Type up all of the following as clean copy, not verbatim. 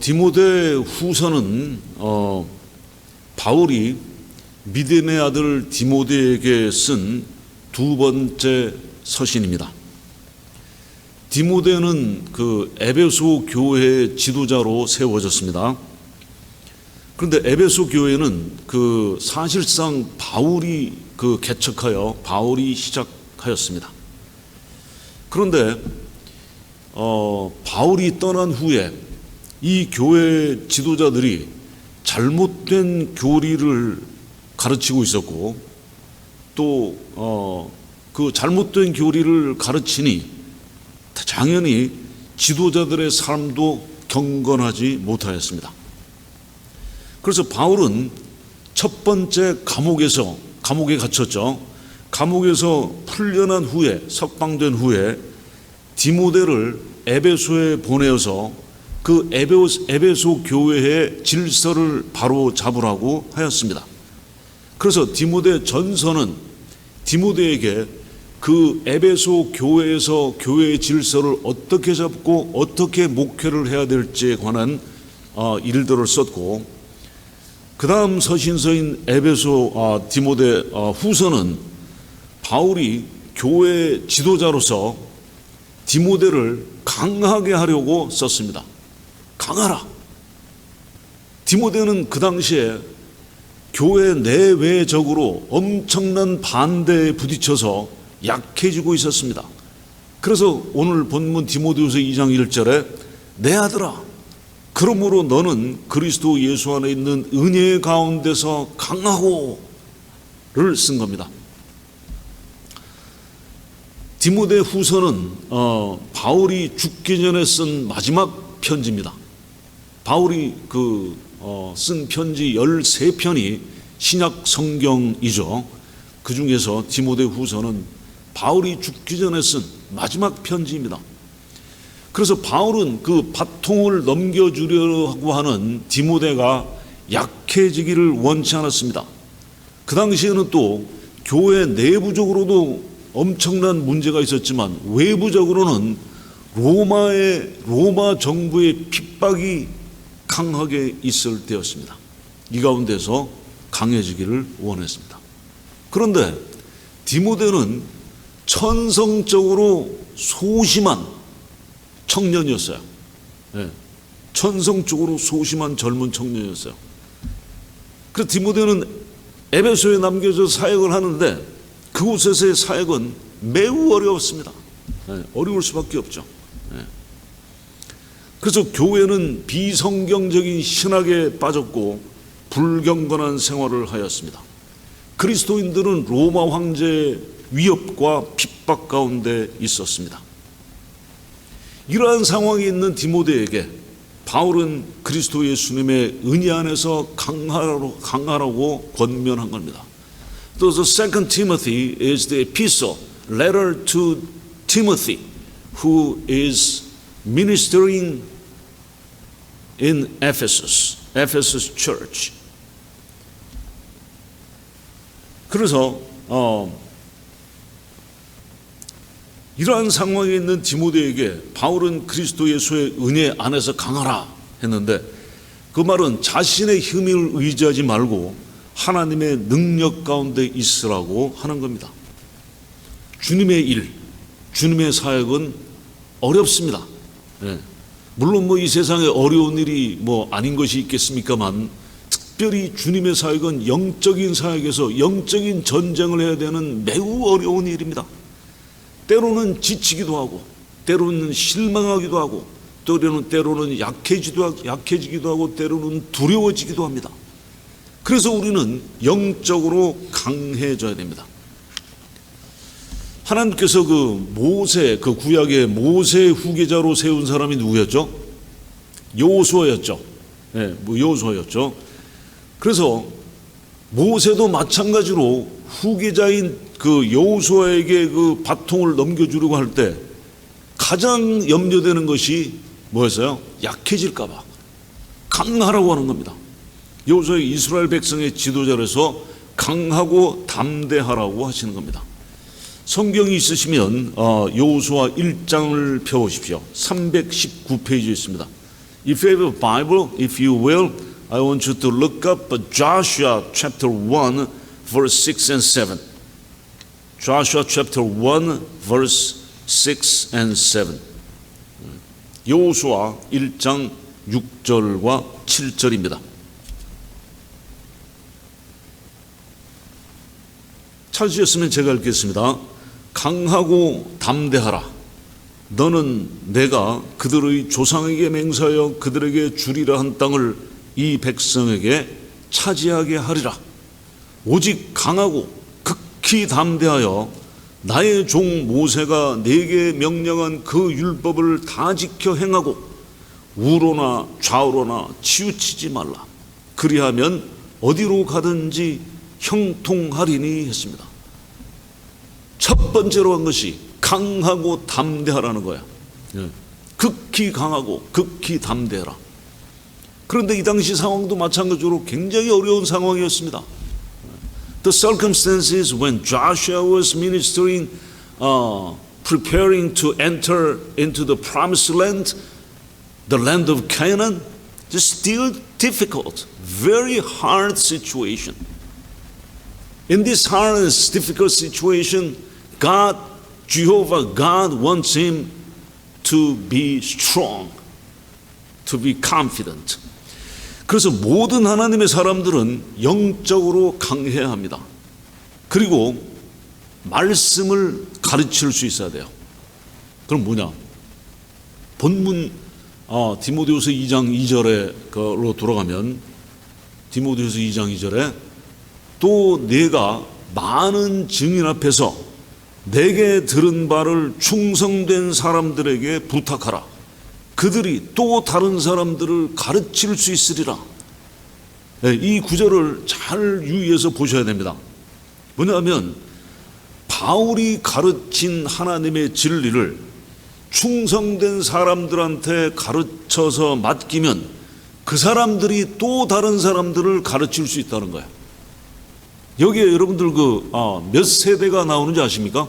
디모데 후서는 바울이 믿음의 아들 디모데에게 쓴 두 번째 서신입니다. 디모데는 그 에베소 교회의 지도자로 세워졌습니다. 그런데 에베소 교회는 그 사실상 바울이 개척하여 바울이 시작하였습니다. 그런데 바울이 떠난 후에 이 교회 지도자들이 잘못된 교리를 가르치고 있었고, 또 그 잘못된 교리를 가르치니 당연히 지도자들의 삶도 경건하지 못하였습니다. 그래서 바울은 첫 번째 감옥에 갇혔죠. 감옥에서 풀려난 후에, 석방된 후에 디모데를 에베소에 보내어서 그 에베소 교회의 질서를 바로 잡으라고 하였습니다. 그래서 디모데 전서는 디모데에게 그 에베소 교회에서 교회의 질서를 어떻게 잡고 어떻게 목회를 해야 될지에 관한 일들을 썼고, 그 다음 서신서인 디모데 후서는 바울이 교회 지도자로서 디모데를 강하게 하려고 썼습니다. 강하라. 디모데는 그 당시에 교회 내외적으로 엄청난 반대에 부딪혀서 약해지고 있었습니다. 그래서 오늘 본문 디모데후서 2장 1절에 내 아들아, 그러므로 너는 그리스도 예수 안에 있는 은혜 가운데서 강하고를 쓴 겁니다. 디모데 후서는 바울이 죽기 전에 쓴 마지막 편지입니다. 바울이 쓴 편지 13편이 신약 성경이죠. 그 중에서 디모데 후서는 바울이 죽기 전에 쓴 마지막 편지입니다. 그래서 바울은 그 바통을 넘겨주려고 하는 디모데가 약해지기를 원치 않았습니다. 그 당시에는 또 교회 내부적으로도 엄청난 문제가 있었지만 외부적으로는 로마 정부의 핍박이 강하게 있을 때였습니다. 이 가운데서 강해지기를 원했습니다. 그런데 디모데는 천성적으로 소심한 청년이었어요. 천성적으로 소심한 젊은 청년이었어요. 그래서 디모데는 에베소에 남겨져 사역을 하는데 그곳에서의 사역은 매우 어려웠습니다. 어려울 수밖에 없죠. 그래서 교회는 비성경적인 신학에 빠졌고 불경건한 생활을 하였습니다. 그리스도인들은 로마 황제의 위협과 핍박 가운데 있었습니다. 이러한 상황에 있는 디모데에게 바울은 그리스도 예수님의 은혜 안에서 강하라고 권면한 겁니다. So the second Timothy is the epistle, letter to Timothy, who is ministering in Ephesus church. 그래서 이러한 상황에 있는 디모데에게 바울은 그리스도 예수의 은혜 안에서 강하라 했는데, 그 말은 자신의 힘을 의지하지 말고 하나님의 능력 가운데 있으라고 하는 겁니다. 주님의 일, 주님의 사역은 어렵습니다. 물론 이 세상에 어려운 일이 아닌 것이 있겠습니까만, 특별히 주님의 사역은 영적인 사역에서 영적인 전쟁을 해야 되는 매우 어려운 일입니다. 때로는 지치기도 하고, 때로는 실망하기도 하고, 때로는 약해지기도 하고, 때로는 두려워지기도 합니다. 그래서 우리는 영적으로 강해져야 됩니다. 하나님께서 구약의 모세 후계자로 세운 사람이 누구였죠? 여호수아였죠. 여호수아였죠. 그래서 모세도 마찬가지로 후계자인 여호수아에게 바통을 넘겨주려고 할 때 가장 염려되는 것이 뭐였어요? 약해질까 봐 강하라고 하는 겁니다. 여호수아의 이스라엘 백성의 지도자로서 강하고 담대하라고 하시는 겁니다. 성경이 있으시면 여호수아 1장을 펴보십시오. 319페이지에 있습니다. If you have a Bible, if you will, I want you to look up Joshua chapter 1, verse 6 and 7. Joshua chapter 1, verse 6 and 7. 여호수아 1장 6절과 7절입니다. 찾으셨으면 제가 읽겠습니다. 강하고 담대하라. 너는 내가 그들의 조상에게 맹세하여 그들에게 주리라 한 땅을 이 백성에게 차지하게 하리라. 오직 강하고 극히 담대하여 나의 종 모세가 내게 명령한 그 율법을 다 지켜 행하고 우로나 좌우로나 치우치지 말라. 그리하면 어디로 가든지 형통하리니 했습니다. 첫 번째로 한 것이 강하고 담대하라는 거야. 극히 강하고 극히 담대하라. 그런데 이 당시 상황도 마찬가지로 굉장히 어려운 상황이었습니다. The circumstances when Joshua was ministering, preparing to enter into the promised land, the land of Canaan, is still difficult, very hard situation. In this hard and difficult situation, Jehovah God wants him to be strong, to be confident. 그래서 모든 하나님의 사람들은 영적으로 강해야 합니다. 그리고 말씀을 가르칠 수 있어야 돼요. 그럼 뭐냐? 본문 디모데후서 2장 2절로 돌아가면 디모데후서 2장 2절에 또 내가 많은 증인 앞에서 내게 들은 바를 충성된 사람들에게 부탁하라. 그들이 또 다른 사람들을 가르칠 수 있으리라. 이 구절을 잘 유의해서 보셔야 됩니다. 뭐냐면 바울이 가르친 하나님의 진리를 충성된 사람들한테 가르쳐서 맡기면 그 사람들이 또 다른 사람들을 가르칠 수 있다는 거예요. 여기에 여러분들 몇 세대가 나오는지 아십니까?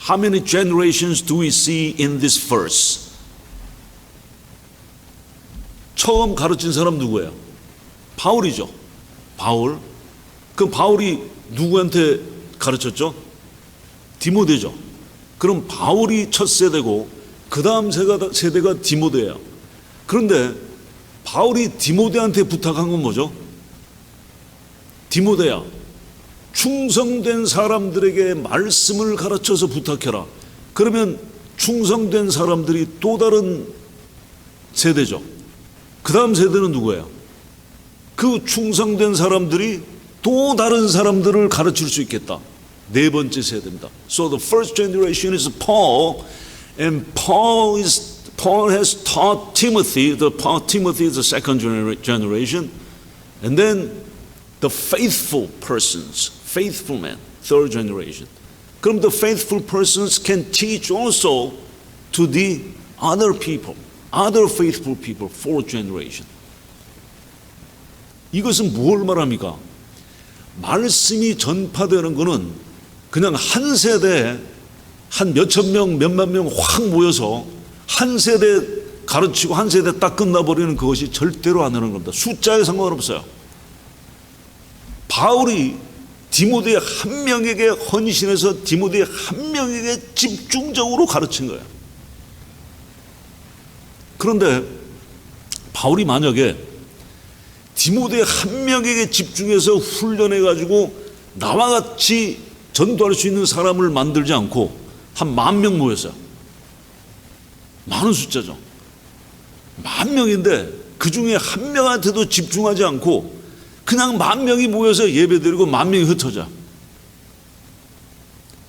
How many generations do we see in this verse? 처음 가르친 사람 누구예요? 바울이죠. 바울. 그럼 바울이 누구한테 가르쳤죠? 디모데죠. 그럼 바울이 첫 세대고 그 다음 세대가 디모데예요. 그런데 바울이 디모데한테 부탁한 건 뭐죠? 디모데야, 충성된 사람들에게 말씀을 가르쳐서 부탁해라. 그러면 충성된 사람들이 또 다른 세대죠. 그 다음 세대는 누구예요? 그 충성된 사람들이 또 다른 사람들을 가르칠 수 있겠다. 네 번째 세대입니다. So the first generation is Paul, and Paul has taught Timothy. Timothy is the second generation, and then the faithful persons, faithful men, third generation. 그럼 the faithful persons can teach also to the other people, other faithful people, fourth generation. 이것은 뭘 말합니까? 말씀이 전파되는 것은 그냥 한 세대에 한 몇천 명, 몇만 명 확 모여서 한 세대 가르치고 한 세대 딱 끝나버리는 그것이 절대로 안 되는 겁니다. 숫자에 상관없어요. 바울이 디모데 한 명에게 헌신해서 디모데 한 명에게 집중적으로 가르친 거예요. 그런데 바울이 만약에 디모데 한 명에게 집중해서 훈련해가지고 나와 같이 전도할 수 있는 사람을 만들지 않고 한 10,000명 모였어요. 많은 숫자죠. 10,000명인데 그 중에 한 명한테도 집중하지 않고 그냥 10,000명이 모여서 예배드리고 10,000명이 흩어져.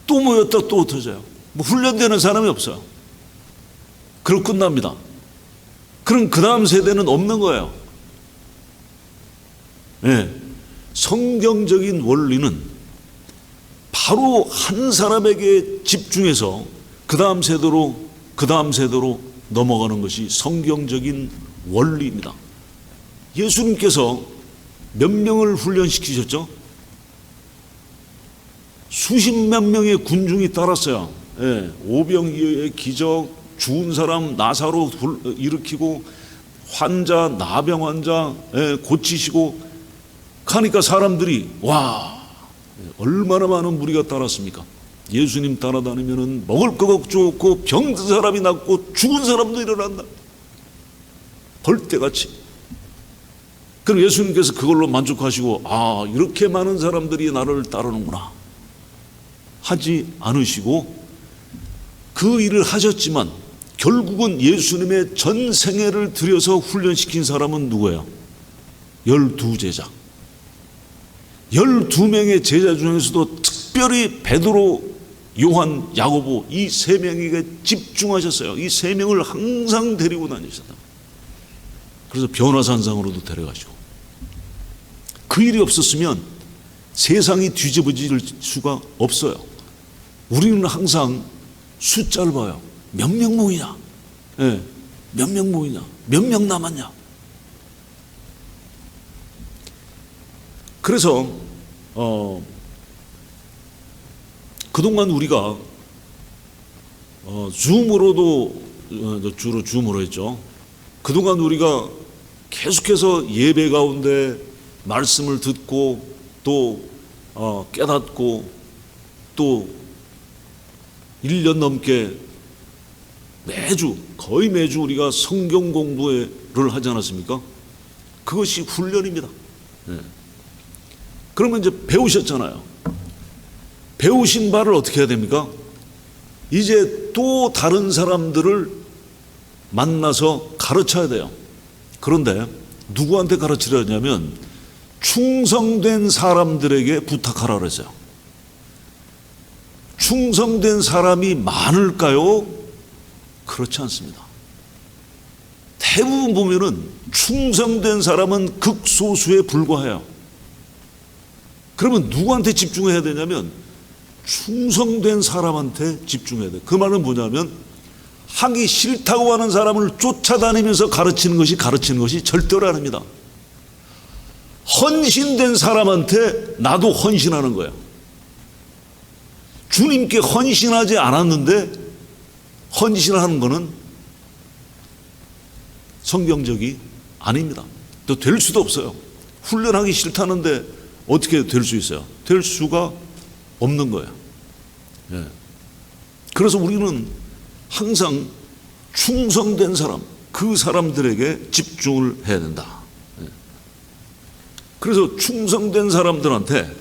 또 모였다 또 흩어져요. 뭐 훈련되는 사람이 없어요. 그러고 끝납니다. 그럼 그 다음 세대는 없는 거예요. 네. 성경적인 원리는 바로 한 사람에게 집중해서 그 다음 세대로 넘어가는 것이 성경적인 원리입니다. 예수님께서 몇 명을 훈련시키셨죠? 수십만 명의 군중이 따랐어요. 예, 오병이어의 기적, 죽은 사람 나사로 일으키고 환자, 나병 환자 고치시고 가니까 사람들이 와, 얼마나 많은 무리가 따랐습니까? 예수님 따라다니면은 먹을 거 없고 병든 사람이 낫고 죽은 사람도 일어난다. 벌떼같이. 그럼 예수님께서 그걸로 만족하시고 아, 이렇게 많은 사람들이 나를 따르는구나 하지 않으시고 그 일을 하셨지만 결국은 예수님의 전 생애를 들여서 훈련시킨 사람은 누구예요? 12제자. 12명의 제자 중에서도 특별히 베드로, 요한, 야고보 이 세 명에게 집중하셨어요. 이 세 명을 항상 데리고 다니셨다. 그래서 변화산상으로도 데려가시고. 그 일이 없었으면 세상이 뒤집어질 수가 없어요. 우리는 항상 숫자를 봐요. 몇 명 모이냐? 몇 명 모이냐? 몇 명 남았냐? 그래서 그동안 우리가 줌으로도 주로 줌으로 했죠. 그동안 우리가 계속해서 예배 가운데 말씀을 듣고 또 깨닫고 또 1년 넘게 거의 매주 우리가 성경 공부를 하지 않았습니까? 그것이 훈련입니다. 그러면 이제 배우셨잖아요. 배우신 바를 어떻게 해야 됩니까? 이제 또 다른 사람들을 만나서 가르쳐야 돼요. 그런데 누구한테 가르치려 하냐면 충성된 사람들에게 부탁하라 그랬어요. 충성된 사람이 많을까요? 그렇지 않습니다. 대부분 보면은 충성된 사람은 극소수에 불과해요. 그러면 누구한테 집중해야 되냐면 충성된 사람한테 집중해야 돼요. 그 말은 뭐냐면 하기 싫다고 하는 사람을 쫓아다니면서 가르치는 것이 절대로 아닙니다. 헌신된 사람한테 나도 헌신하는 거예요. 주님께 헌신하지 않았는데 헌신하는 것은 성경적이 아닙니다. 또 될 수도 없어요. 훈련하기 싫다는데 어떻게 될 수 있어요? 될 수가 없는 거예요. 그래서 우리는 항상 충성된 사람, 그 사람들에게 집중을 해야 된다. 그래서 충성된 사람들한테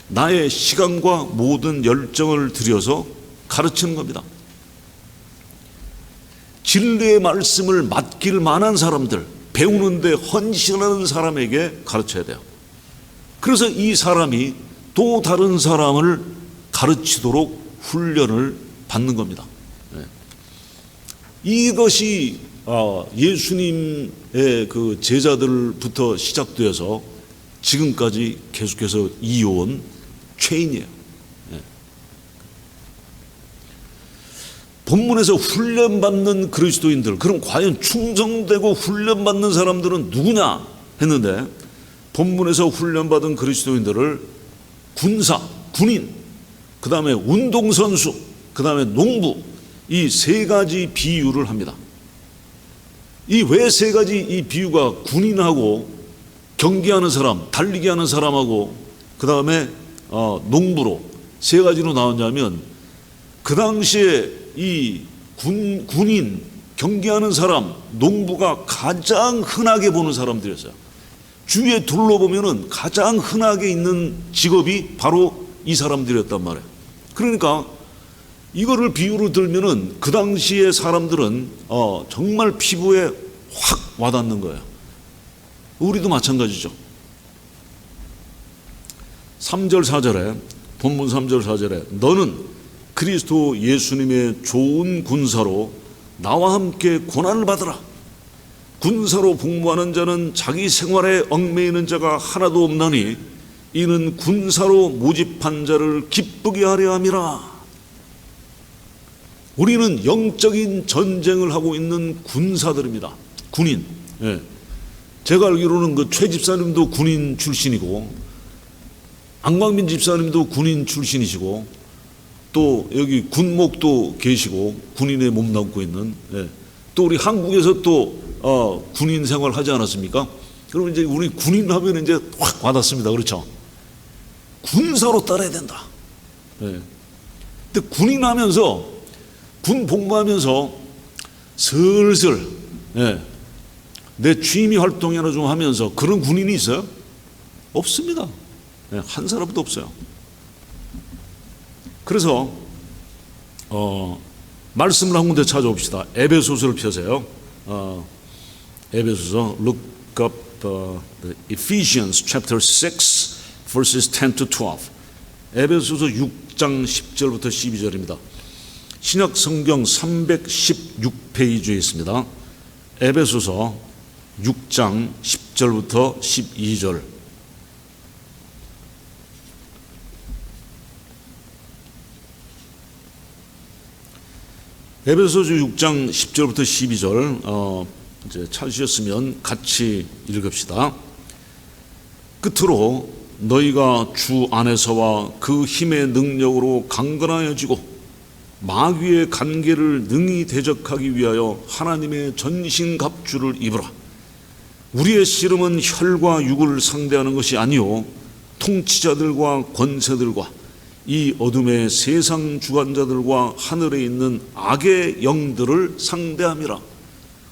나의 시간과 모든 열정을 들여서 가르치는 겁니다. 진리의 말씀을 맡길 만한 사람들, 배우는데 헌신하는 사람에게 가르쳐야 돼요. 그래서 이 사람이 또 다른 사람을 가르치도록 훈련을 받는 겁니다. 이것이 예수님의 그 제자들부터 시작되어서 지금까지 계속해서 이어온 체인이에요. 본문에서 훈련받는 그리스도인들, 그럼 과연 충성되고 훈련받는 사람들은 누구냐 했는데, 본문에서 훈련받은 그리스도인들을 군사, 군인, 그 다음에 운동선수, 그 다음에 농부, 이 세 가지 비유를 합니다. 이 왜 세 가지 이 비유가 군인하고 경기하는 사람, 달리기 하는 사람하고 그 다음에 농부로 세 가지로 나왔냐면, 그 당시에 이 군인, 경기하는 사람, 농부가 가장 흔하게 보는 사람들이었어요. 주위에 둘러보면은 가장 흔하게 있는 직업이 바로 이 사람들이었단 말이에요. 그러니까 이거를 비유로 들면은 그 당시의 사람들은 정말 피부에 확 와닿는 거예요. 우리도 마찬가지죠. 3절 4절에 본문 3절 4절에 너는 그리스도 예수님의 좋은 군사로 나와 함께 고난을 받으라. 군사로 복무하는 자는 자기 생활에 얽매이는 자가 하나도 없나니 이는 군사로 모집한 자를 기쁘게 하려 함이라. 우리는 영적인 전쟁을 하고 있는 군사들입니다. 군인. 제가 알기로는 그 최 집사님도 군인 출신이고 안광민 집사님도 군인 출신이시고 또 여기 군목도 계시고 군인의 몸담고 있는 또 우리 한국에서 또 군인 생활 하지 않았습니까? 그러면 이제 우리 군인 하면 이제 확 와닿습니다. 그렇죠? 군사로 따라야 된다. 네. 근데 군인 하면서, 군 복무하면서 슬슬, 네, 내 취미 활동이나 좀 하면서 그런 군인이 있어요? 없습니다. 네, 한 사람도 없어요. 그래서 말씀을 한 군데 찾아봅시다. 에베소서를 펴세요. 에베소서 look up the Ephesians chapter 6 verses 10 to 12. 에베소서 6장 10절부터 12절입니다. 신약 성경 316페이지에 있습니다. 에베소서 6장 10절부터 12절. 에베소서 6장 10절부터 12절 이제 찾으셨으면 같이 읽읍시다. 끝으로 너희가 주 안에서와 그 힘의 능력으로 강건하여지고 마귀의 간계를 능히 대적하기 위하여 하나님의 전신갑주를 입으라. 우리의 씨름은 혈과 육을 상대하는 것이 아니요 통치자들과 권세들과 이 어둠의 세상 주관자들과 하늘에 있는 악의 영들을 상대함이라.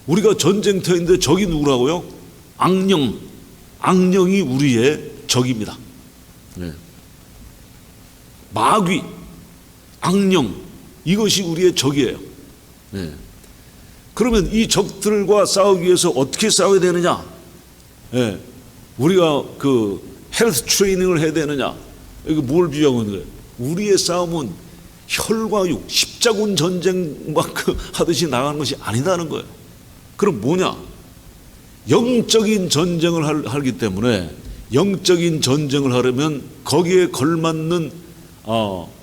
우리가 전쟁터인데 적이 누구라고요? 악령이 우리의 적입니다. 네. 마귀, 악령, 이것이 우리의 적이에요. 네. 그러면 이 적들과 싸우기 위해서 어떻게 싸워야 되느냐? 네. 우리가 그 헬스 트레이닝을 해야 되느냐? 이거 뭘 비유하는 거예요? 우리의 싸움은 혈과 육, 십자군 전쟁만큼 하듯이 나가는 것이 아니다는 거예요. 그럼 뭐냐? 영적인 전쟁을 하기 때문에 영적인 전쟁을 하려면 거기에 걸맞는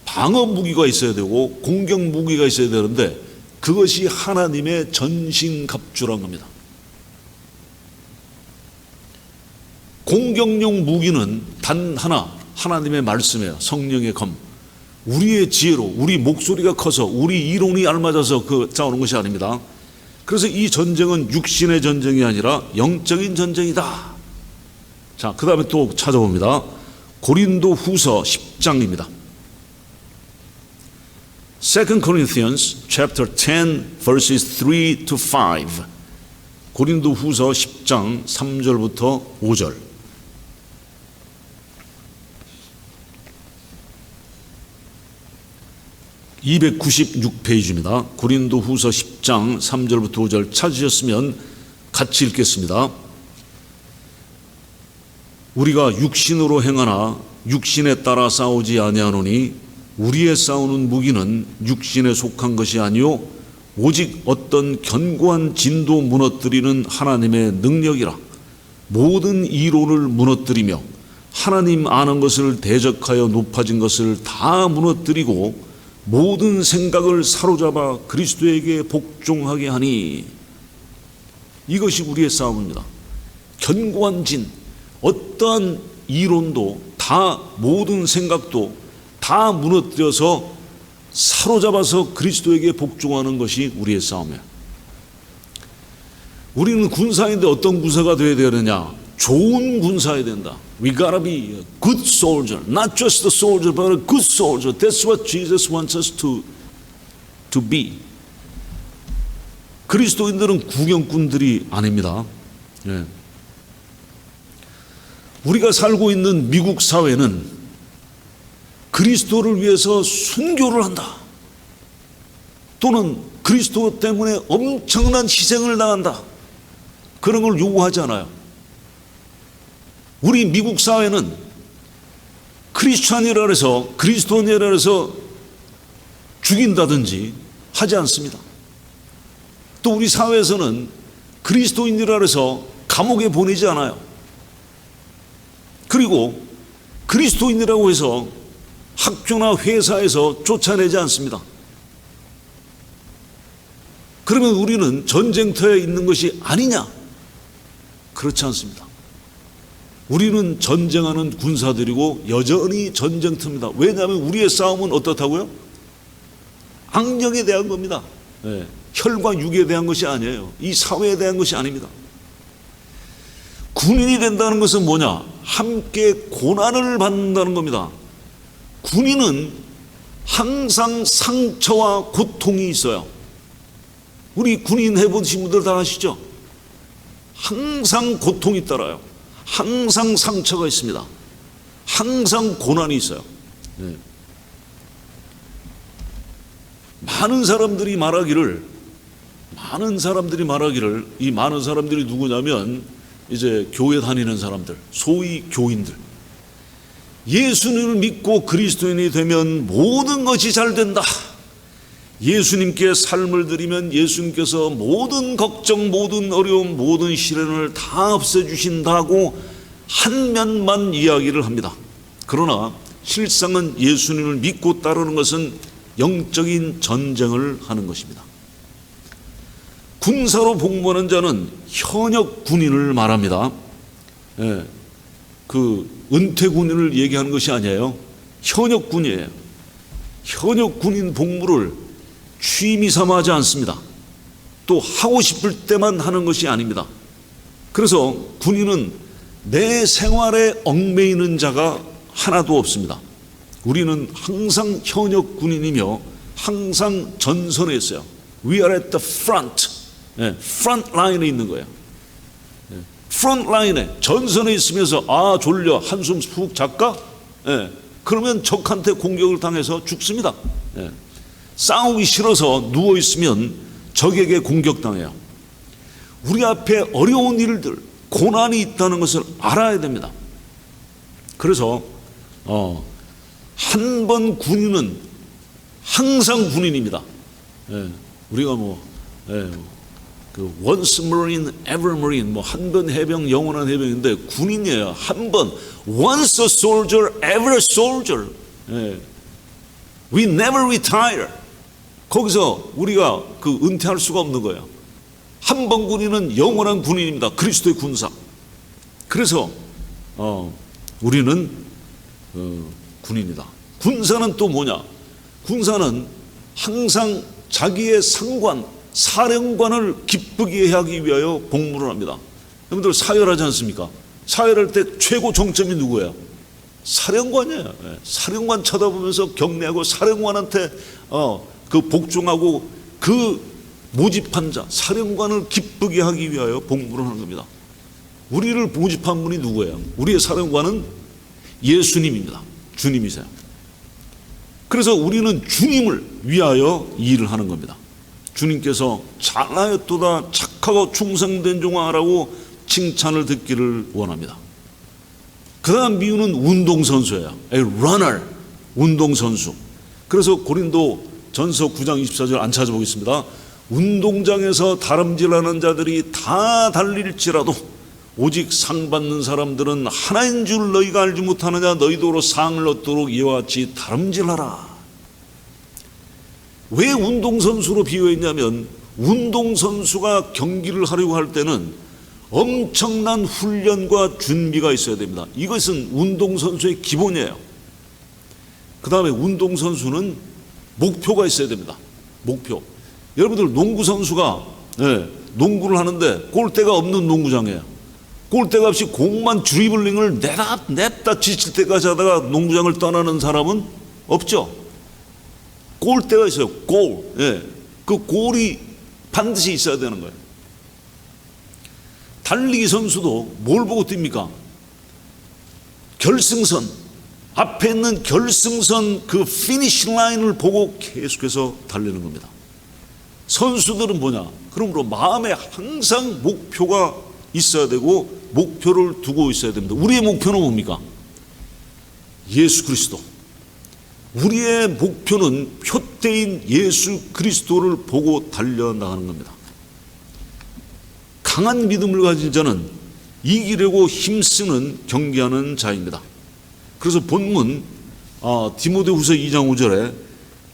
방어 무기가 있어야 되고 공격 무기가 있어야 되는데 그것이 하나님의 전신갑주란 겁니다. 공격용 무기는 단 하나, 하나님의 말씀이에요. 성령의 검. 우리의 지혜로, 우리 목소리가 커서, 우리 이론이 알맞아서 싸우는 것이 아닙니다. 그래서 이 전쟁은 육신의 전쟁이 아니라 영적인 전쟁이다. 자, 그 다음에 또 찾아봅니다. 고린도 후서 10장입니다. 2 Corinthians chapter 10 verses 3 to 5. 고린도 후서 10장 3절부터 5절. (296페이지입니다) 고린도 후서 10장 3절부터 5절 찾으셨으면 같이 읽겠습니다. 우리가 육신으로 행하나 육신에 따라 싸우지 아니하노니 우리의 싸우는 무기는 육신에 속한 것이 아니요 오직 어떤 견고한 진도 무너뜨리는 하나님의 능력이라. 모든 이론을 무너뜨리며 하나님 아는 것을 대적하여 높아진 것을 다 무너뜨리고 모든 생각을 사로잡아 그리스도에게 복종하게 하니. 이것이 우리의 싸움입니다. 견고한 진, 어떠한 이론도 다, 모든 생각도 다 무너뜨려서 사로잡아서 그리스도에게 복종하는 것이 우리의 싸움이에요. 우리는 군사인데 어떤 군사가 되어야 되느냐? 좋은 군사여야 된다. We gotta be a good soldier, not just a soldier, but a good soldier. That's what Jesus wants us to be. 그리스도인들은 구경꾼들이 아닙니다. 네. 우리가 살고 있는 미국 사회는 그리스도를 위해서 순교를 한다. 또는 그리스도 때문에 엄청난 희생을 당한다. 그런 걸 요구하지 않아요. 우리 미국 사회는 크리스찬이라 해서, 그리스도인이라 해서 죽인다든지 하지 않습니다. 또 우리 사회에서는 그리스도인이라 해서 감옥에 보내지 않아요. 그리고 그리스도인이라고 해서 학교나 회사에서 쫓아내지 않습니다. 그러면 우리는 전쟁터에 있는 것이 아니냐? 그렇지 않습니다. 우리는 전쟁하는 군사들이고 여전히 전쟁터입니다. 왜냐하면 우리의 싸움은 어떻다고요? 악령에 대한 겁니다. 네. 혈과 육에 대한 것이 아니에요. 이 사회에 대한 것이 아닙니다. 군인이 된다는 것은 뭐냐? 함께 고난을 받는다는 겁니다. 군인은 항상 상처와 고통이 있어요. 우리 군인 해보신 분들 다 아시죠? 항상 고통이 따라요. 항상 상처가 있습니다. 항상 고난이 있어요. 네. 많은 사람들이 말하기를, 이 많은 사람들이 누구냐면 이제 교회 다니는 사람들, 소위 교인들. 예수님을 믿고 그리스도인이 되면 모든 것이 잘 된다. 예수님께 삶을 드리면 예수님께서 모든 걱정, 모든 어려움, 모든 시련을 다 없애주신다고 한 면만 이야기를 합니다. 그러나 실상은 예수님을 믿고 따르는 것은 영적인 전쟁을 하는 것입니다. 군사로 복무하는 자는 현역 군인을 말합니다. 예, 그 은퇴 군인을 얘기하는 것이 아니에요. 현역 군이에요. 현역 군인 복무를 취미 삼아 하지 않습니다. 또 하고 싶을 때만 하는 것이 아닙니다. 그래서 군인은 내 생활에 얽매이는 자가 하나도 없습니다. 우리는 항상 현역 군인이며 항상 전선에 있어요. We are at the front. front line에 있는 거예요. front line에, 전선에 있으면서 졸려 한숨 푹 잘까? 그러면 적한테 공격을 당해서 죽습니다. 싸우기 싫어서 누워있으면 적에게 공격당해요. 우리 앞에 어려운 일들, 고난이 있다는 것을 알아야 됩니다. 그래서 한 번 군인은 항상 군인입니다. 우리가 그 once marine, ever marine, 한 번 해병, 영원한 해병인데 군인이에요. 한 번, once a soldier, ever a soldier. We never retire. 거기서 우리가 그 은퇴할 수가 없는 거예요. 한 번 군인은 영원한 군인입니다. 그리스도의 군사. 그래서 우리는 군인이다. 군사는 또 뭐냐? 군사는 항상 자기의 상관, 사령관을 기쁘게 하기 위하여 복무를 합니다. 여러분들 사열하지 않습니까? 사열할 때 최고 정점이 누구예요? 사령관이에요. 사령관 쳐다보면서 격려하고 사령관한테 그 복종하고 그 모집한 자, 사령관을 기쁘게 하기 위하여 복무를 하는 겁니다. 우리를 모집한 분이 누구예요? 우리의 사령관은 예수님입니다. 주님이세요. 그래서 우리는 주님을 위하여 일을 하는 겁니다. 주님께서 잘하였도다 착하고 충성된 종아라고 칭찬을 듣기를 원합니다. 그 다음 비유는 운동선수예요. A runner, 운동선수. 그래서 고린도 전서 9장 24절 안 찾아보겠습니다. 운동장에서 다름질하는 자들이 다 달릴지라도 오직 상 받는 사람들은 하나인 줄 너희가 알지 못하느냐. 너희도 상을 얻도록 이와 같이 다름질하라. 왜 운동선수로 비유했냐면 운동선수가 경기를 하려고 할 때는 엄청난 훈련과 준비가 있어야 됩니다. 이것은 운동선수의 기본이에요. 그 다음에 운동선수는 목표가 있어야 됩니다. 목표. 여러분들 농구선수가 농구를 하는데 골대가 없는 농구장이에요. 골대가 없이 공만 드리블링을 냈다 지칠 때까지 하다가 농구장을 떠나는 사람은 없죠. 골대가 있어요. 골. 그 골이 반드시 있어야 되는 거예요. 달리기 선수도 뭘 보고 뜁니까? 결승선. 앞에 있는 결승선 그 피니시 라인을 보고 계속해서 달리는 겁니다. 선수들은 뭐냐? 그러므로 마음에 항상 목표가 있어야 되고 목표를 두고 있어야 됩니다. 우리의 목표는 뭡니까? 예수 그리스도. 우리의 목표는 표대인 예수 그리스도를 보고 달려나가는 겁니다. 강한 믿음을 가진 자는 이기려고 힘쓰는 경계하는 자입니다. 그래서 본문 디모데후서 2장 5절에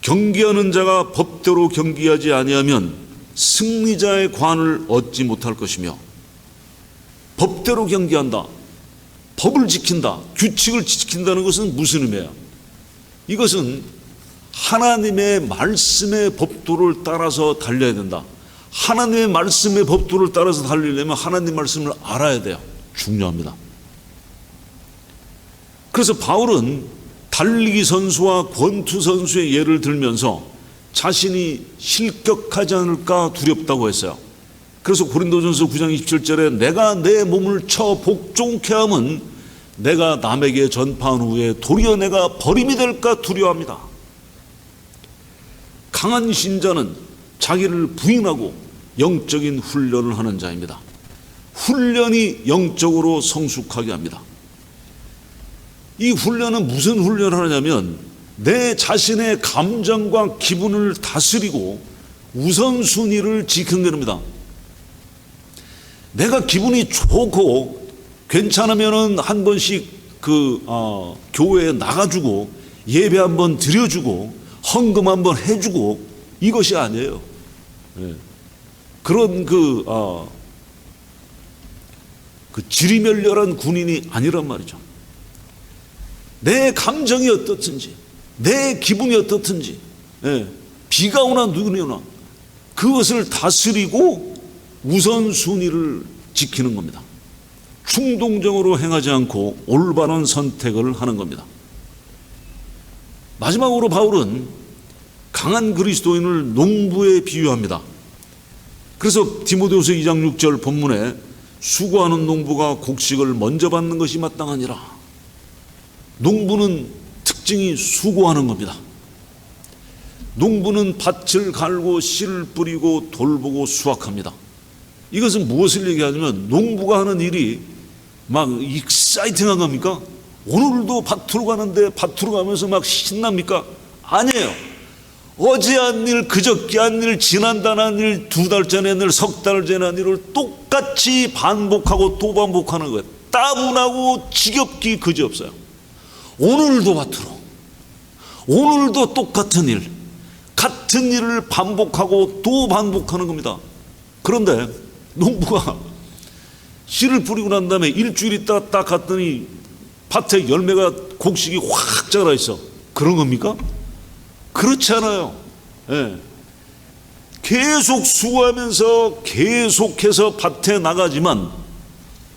경계하는 자가 법대로 경계하지 아니하면 승리자의 관을 얻지 못할 것이며, 법대로 경계한다, 법을 지킨다, 규칙을 지킨다는 것은 무슨 의미예요? 이것은 하나님의 말씀의 법도를 따라서 달려야 된다. 하나님의 말씀의 법도를 따라서 달리려면 하나님 말씀을 알아야 돼요. 중요합니다. 그래서 바울은 달리기 선수와 권투 선수의 예를 들면서 자신이 실격하지 않을까 두렵다고 했어요. 그래서 고린도전서 9장 27절에 내가 내 몸을 쳐 복종케 함은 내가 남에게 전파한 후에 도리어 내가 버림이 될까 두려워합니다. 강한 신자는 자기를 부인하고 영적인 훈련을 하는 자입니다. 훈련이 영적으로 성숙하게 합니다. 이 훈련은 무슨 훈련을 하냐면 내 자신의 감정과 기분을 다스리고 우선순위를 지키는 겁니다. 내가 기분이 좋고 괜찮으면은 한 번씩 교회에 나가주고 예배 한번 드려주고 헌금 한번 해주고 이것이 아니에요. 그런 지리멸렬한 군인이 아니란 말이죠. 내 감정이 어떻든지 내 기분이 어떻든지 비가 오나 눈이 오나 그것을 다스리고 우선순위를 지키는 겁니다. 충동적으로 행하지 않고 올바른 선택을 하는 겁니다. 마지막으로 바울은 강한 그리스도인을 농부에 비유합니다. 그래서 디모데후서 2장 6절 본문에 수고하는 농부가 곡식을 먼저 받는 것이 마땅하니라. 농부는 특징이 수고하는 겁니다. 농부는 밭을 갈고 씨를 뿌리고 돌보고 수확합니다. 이것은 무엇을 얘기하냐면 농부가 하는 일이 막 익사이팅한 겁니까? 오늘도 밭으로 가는데 밭으로 가면서 막 신납니까? 아니에요. 어제 한 일, 그저께 한 일, 지난달 한 일, 두 달 전에 한 일, 석 달 전에 한 일을 똑같이 반복하고 또 반복하는 거예요. 따분하고 지겹기 그지없어요. 오늘도 밭으로, 오늘도 똑같은 일, 같은 일을 반복하고 또 반복하는 겁니다. 그런데 농부가 씨를 뿌리고 난 다음에 일주일 있다 딱 갔더니 밭에 열매가 곡식이 확 자라 있어. 그런 겁니까? 그렇지 않아요. 계속 수고하면서 계속해서 밭에 나가지만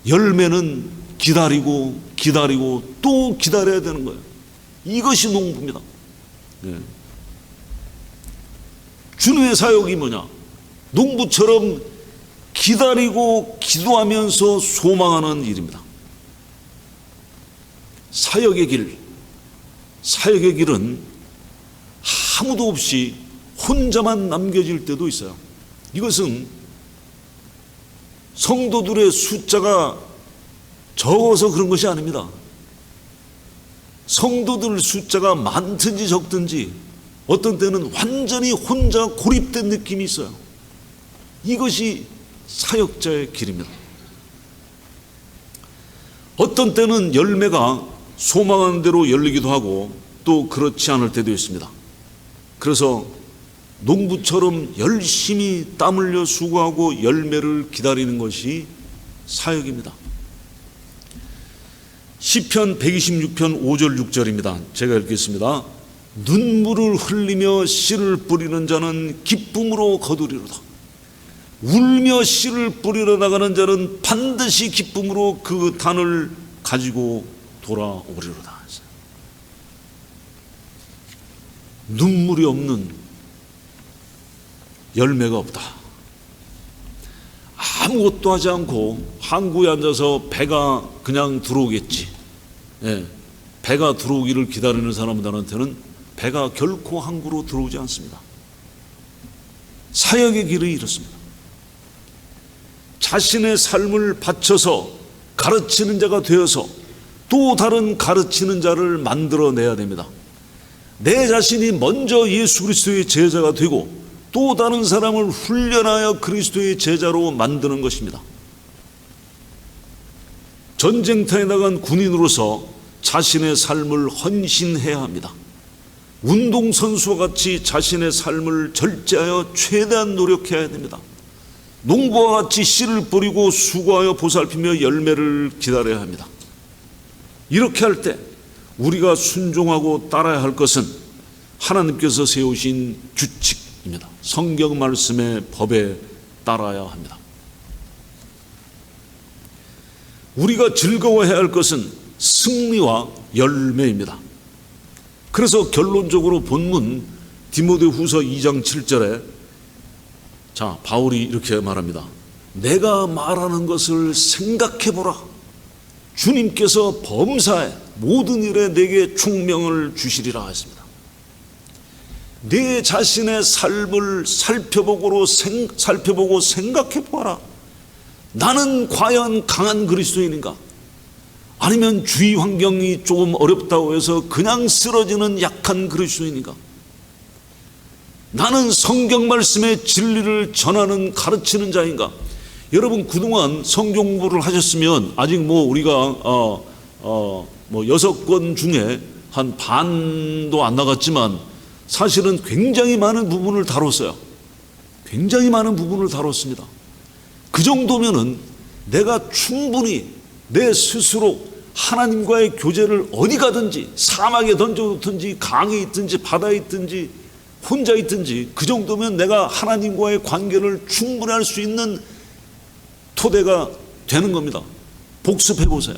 열매는 기다리고 또 기다려야 되는 거예요. 이것이 농부입니다. 주님의 사역이 뭐냐? 농부처럼 기다리고 기도하면서 소망하는 일입니다. 사역의 길은 아무도 없이 혼자만 남겨질 때도 있어요. 이것은 성도들의 숫자가 적어서 그런 것이 아닙니다. 성도들 숫자가 많든지 적든지 어떤 때는 완전히 혼자 고립된 느낌이 있어요. 이것이 사역자의 길입니다. 어떤 때는 열매가 소망하는 대로 열리기도 하고 또 그렇지 않을 때도 있습니다. 그래서 농부처럼 열심히 땀 흘려 수고하고 열매를 기다리는 것이 사역입니다. 시편 126편 5절 6절입니다. 제가 읽겠습니다. 눈물을 흘리며 씨를 뿌리는 자는 기쁨으로 거두리로다. 울며 씨를 뿌리러 나가는 자는 반드시 기쁨으로 그 단을 가지고 돌아오리로다. 눈물이 없는 열매가 없다. 아무것도 하지 않고 항구에 앉아서 배가 그냥 들어오겠지. 배가 들어오기를 기다리는 사람들한테는 배가 결코 항구로 들어오지 않습니다. 사역의 길이 이렇습니다. 자신의 삶을 바쳐서 가르치는 자가 되어서 또 다른 가르치는 자를 만들어내야 됩니다. 내 자신이 먼저 예수 그리스도의 제자가 되고 또 다른 사람을 훈련하여 그리스도의 제자로 만드는 것입니다. 전쟁터에 나간 군인으로서 자신의 삶을 헌신해야 합니다. 운동선수와 같이 자신의 삶을 절제하여 최대한 노력해야 됩니다. 농부와 같이 씨를 뿌리고 수고하여 보살피며 열매를 기다려야 합니다. 이렇게 할 때 우리가 순종하고 따라야 할 것은 하나님께서 세우신 규칙입니다. 성경 말씀의 법에 따라야 합니다. 우리가 즐거워해야 할 것은 승리와 열매입니다. 그래서 결론적으로 본문 디모데후서 2장 7절에 바울이 이렇게 말합니다. 내가 말하는 것을 생각해보라. 주님께서 범사에 모든 일에 내게 총명을 주시리라 했습니다. 내 자신의 삶을 살펴보고 생각해보라. 나는 과연 강한 그리스도인인가? 아니면 주위 환경이 조금 어렵다고 해서 그냥 쓰러지는 약한 그리스도인인가? 나는 성경 말씀의 진리를 전하는 가르치는 자인가? 여러분 그동안 성경 공부를 하셨으면 아직 우리가 6권 중에 한 반도 안 나갔지만 사실은 굉장히 많은 부분을 다뤘어요. 굉장히 많은 부분을 다뤘습니다. 그 정도면은 내가 충분히 내 스스로 하나님과의 교제를 어디 가든지 사막에 던져놓든지 강에 있든지 바다에 있든지 혼자 있든지 그 정도면 내가 하나님과의 관계를 충분히 할 수 있는 토대가 되는 겁니다. 복습해 보세요.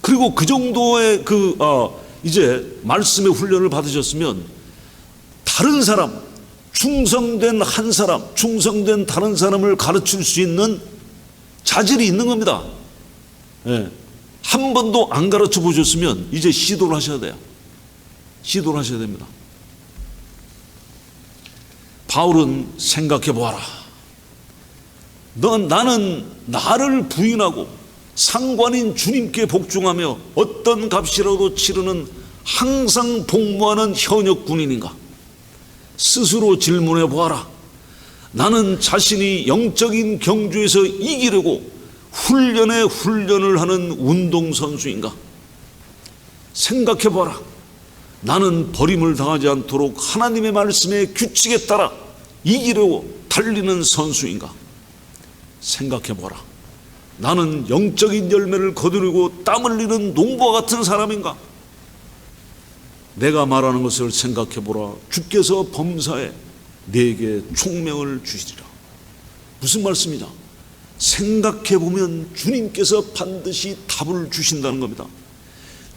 그리고 그 정도의 이제 말씀의 훈련을 받으셨으면 다른 사람, 충성된 한 사람, 충성된 다른 사람을 가르칠 수 있는 자질이 있는 겁니다. 한 번도 안 가르쳐 보셨으면 이제 시도를 하셔야 돼요. 시도를 하셔야 됩니다. 바울은 생각해 보아라. 나는 나를 부인하고 상관인 주님께 복종하며 어떤 값이라도 치르는 항상 복무하는 현역 군인인가? 스스로 질문해 보아라. 나는 자신이 영적인 경주에서 이기려고 훈련에 훈련을 하는 운동선수인가? 생각해 보아라. 나는 버림을 당하지 않도록 하나님의 말씀의 규칙에 따라 이기려고 달리는 선수인가? 생각해 보아라. 나는 영적인 열매를 거두려고 땀 흘리는 농부와 같은 사람인가? 내가 말하는 것을 생각해 보라. 주께서 범사에 내게 총명을 주시리라. 무슨 말씀이냐? 생각해 보면 주님께서 반드시 답을 주신다는 겁니다.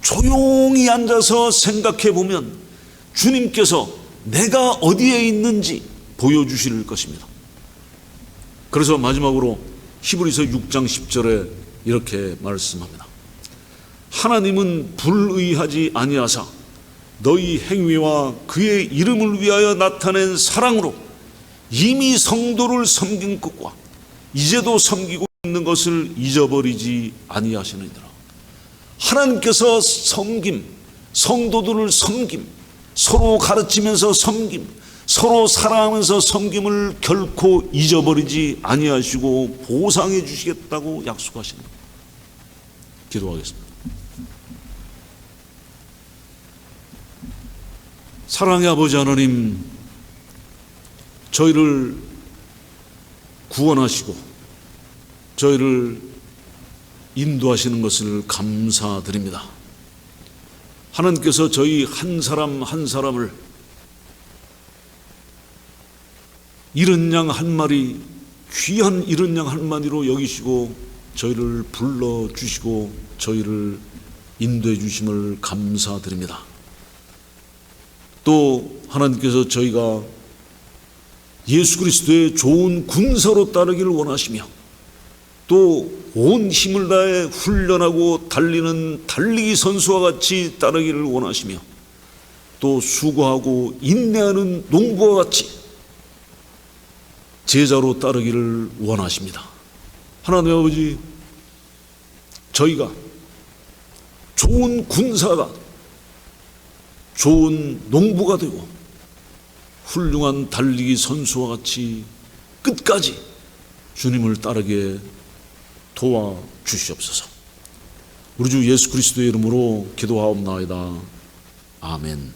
조용히 앉아서 생각해 보면 주님께서 내가 어디에 있는지 보여주실 것입니다. 그래서 마지막으로 히브리서 6장 10절에 이렇게 말씀합니다. 하나님은 불의하지 아니하사 너희 행위와 그의 이름을 위하여 나타낸 사랑으로 이미 성도를 섬긴 것과 이제도 섬기고 있는 것을 잊어버리지 아니하시느니라. 하나님께서 섬김, 성도들을 섬김, 서로 가르치면서 섬김, 서로 사랑하면서 섬김을 결코 잊어버리지 아니하시고 보상해 주시겠다고 약속하십니다. 기도하겠습니다. 사랑의 아버지 하나님, 저희를 구원하시고 저희를 인도하시는 것을 감사드립니다. 하나님께서 저희 한 사람 한 사람을 이른 양 한 마리, 귀한 이른 양 한 마리로 여기시고 저희를 불러주시고 저희를 인도해 주심을 감사드립니다. 또 하나님께서 저희가 예수 그리스도의 좋은 군사로 따르기를 원하시며 또 온 힘을 다해 훈련하고 달리는 달리기 선수와 같이 따르기를 원하시며 또 수고하고 인내하는 농부와 같이 제자로 따르기를 원하십니다. 하나님 아버지, 저희가 좋은 군사가, 좋은 농부가 되고 훌륭한 달리기 선수와 같이 끝까지 주님을 따르게 도와주시옵소서. 우리 주 예수 그리스도의 이름으로 기도하옵나이다. 아멘.